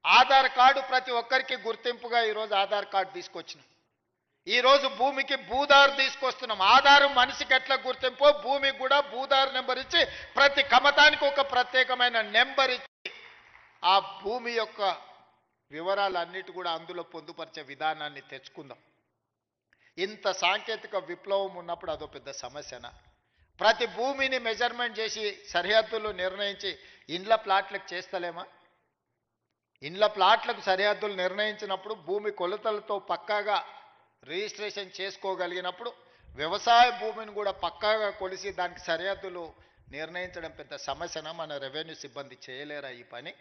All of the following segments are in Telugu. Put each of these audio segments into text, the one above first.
ఆధార్ కార్డు ప్రతి ఒక్కరికి గుర్తింపుగా ఈరోజు ఆధార్ కార్డు తీసుకొచ్చినాం. ఈరోజు భూమికి భూదారు తీసుకొస్తున్నాం. ఆధారు మనిషికి ఎట్లా గుర్తింపో భూమికి కూడా భూదారు నెంబర్ ఇచ్చి ప్రతి కమతానికి ఒక ప్రత్యేకమైన నెంబర్ ఇచ్చి ఆ భూమి యొక్క వివరాలన్నిటి కూడా అందులో పొందుపరిచే విధానాన్ని తెచ్చుకుందాం. ఇంత సాంకేతిక విప్లవం ఉన్నప్పుడు అదో పెద్ద సమస్యనా? ప్రతి భూమిని మెజర్మెంట్ చేసి సరిహద్దులు నిర్ణయించి ఇండ్ల ప్లాట్లకు చేస్తలేమా? ఇండ్ల ప్లాట్లకు సరిహద్దులు నిర్ణయించినప్పుడు భూమి కొలతలతో పక్కాగా రిజిస్ట్రేషన్ చేసుకోగలిగినప్పుడు వ్యవసాయ భూమిని కూడా పక్కాగా కొలిసి దానికి సరిహద్దులు నిర్ణయించడం పెద్ద సమస్యనా? మన రెవెన్యూ సిబ్బంది చేయలేరా ఈ పని?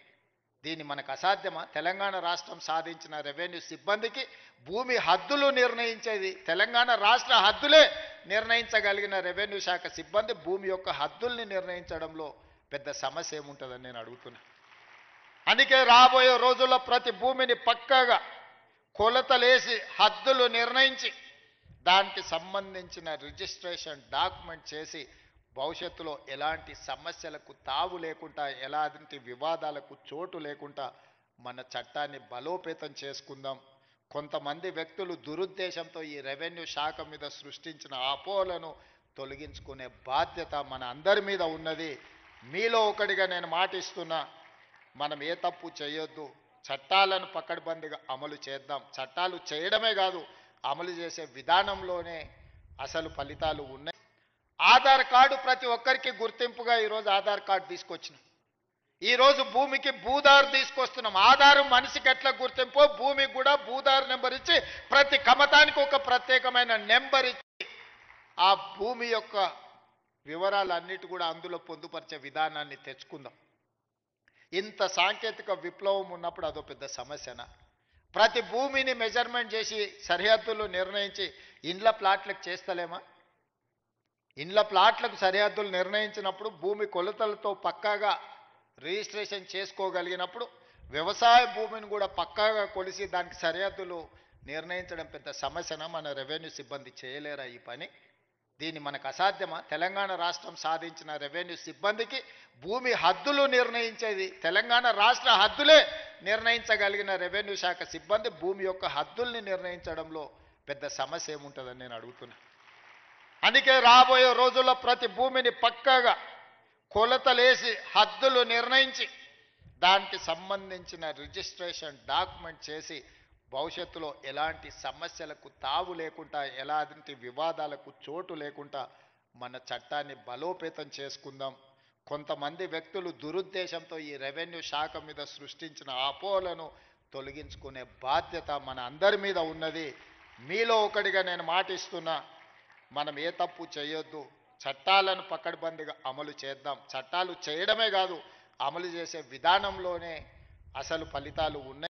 దీన్ని మనకు అసాధ్యమా? తెలంగాణ రాష్ట్రం సాధించిన రెవెన్యూ సిబ్బందికి భూమి హద్దులు నిర్ణయించేది తెలంగాణ రాష్ట్ర హద్దులే నిర్ణయించగలిగిన రెవెన్యూ శాఖ సిబ్బంది భూమి యొక్క హద్దుల్ని నిర్ణయించడంలో పెద్ద సమస్య ఏముంటుందని నేను అడుగుతున్నా. అందుకే రాబోయే రోజుల్లో ప్రతి భూమిని పక్కాగా కొలతలేసి హద్దులు నిర్ణయించి దానికి సంబంధించిన రిజిస్ట్రేషన్ డాక్యుమెంట్ చేసి భవిష్యత్తులో ఎలాంటి సమస్యలకు తావు లేకుండా ఎలాంటి వివాదాలకు చోటు లేకుండా మన చట్టాన్ని బలోపేతం చేసుకుందాం. కొంతమంది వ్యక్తులు దురుద్దేశంతో ఈ రెవెన్యూ శాఖ మీద సృష్టించిన అపోహలను తొలగించుకునే బాధ్యత మన అందరి మీద ఉన్నది. మీలో ఒకటిగా నేను మాటిస్తున్నా, మనం ఏ తప్పు చేయొద్దు, చట్టాలను పకడ్బందీగా అమలు చేద్దాం. చట్టాలు చేయడమే కాదు, అమలు చేసే విధానంలోనే అసలు ఫలితాలు ఉన్నాయి. ఆధార్ కార్డు ప్రతి ఒక్కరికి గుర్తింపుగా ఈరోజు ఆధార్ కార్డు తీసుకొచ్చినాం. ఈరోజు భూమికి భూదారు తీసుకొస్తున్నాం. ఆధారు మనిషికి ఎట్లా గుర్తింపో భూమికి కూడా భూదారు నెంబర్ ఇచ్చి ప్రతి కమతానికి ఒక ప్రత్యేకమైన నెంబర్ ఇచ్చి ఆ భూమి యొక్క వివరాలన్నిటి కూడా అందులో పొందుపరిచే విధానాన్ని తెచ్చుకుందాం. ఇంత సాంకేతిక విప్లవం ఉన్నప్పుడు అదో పెద్ద సమస్యనా? ప్రతి భూమిని మెజర్మెంట్ చేసి సరిహద్దులు నిర్ణయించి ఇండ్ల ప్లాట్లకు చేస్తలేమా? ఇండ్ల ప్లాట్లకు సరిహద్దులు నిర్ణయించినప్పుడు భూమి కొలతలతో పక్కాగా రిజిస్ట్రేషన్ చేసుకోగలిగినప్పుడు వ్యవసాయ భూమిని కూడా పక్కాగా కొలిసి దానికి సరిహద్దులు నిర్ణయించడం పెద్ద సమస్యనా? మన రెవెన్యూ సిబ్బంది చేయలేరా ఈ పని? దీన్ని మనకు అసాధ్యమా? తెలంగాణ రాష్ట్రం సాధించిన రెవెన్యూ సిబ్బందికి భూమి హద్దులు నిర్ణయించేది తెలంగాణ రాష్ట్ర హద్దులే నిర్ణయించగలిగిన రెవెన్యూ శాఖ సిబ్బంది భూమి యొక్క హద్దుల్ని నిర్ణయించడంలో పెద్ద సమస్య ఏముంటుందని నేను అడుగుతున్నా. అందుకే రాబోయే రోజుల్లో ప్రతి భూమిని పక్కాగా కొలతలేసి హద్దులు నిర్ణయించి దానికి సంబంధించిన రిజిస్ట్రేషన్ డాక్యుమెంట్ చేసి భవిష్యత్తులో ఎలాంటి సమస్యలకు తావు లేకుండా ఎలాంటి వివాదాలకు చోటు లేకుండా మన చట్టాన్ని బలోపేతం చేసుకుందాం. కొంతమంది వ్యక్తులు దురుద్దేశంతో ఈ రెవెన్యూ శాఖ మీద సృష్టించిన అపోహలను తొలగించుకునే బాధ్యత మన అందరి మీద ఉన్నది. మీలో ఒకటిగా నేను మాటిస్తున్నా, మనం ఏ తప్పు చేయొద్దు, చట్టాలను పకడ్బందీగా అమలు చేద్దాం. చట్టాలు చేయడమే కాదు, అమలు చేసే విధానంలోనే అసలు ఫలితాలు ఉన్నాయి.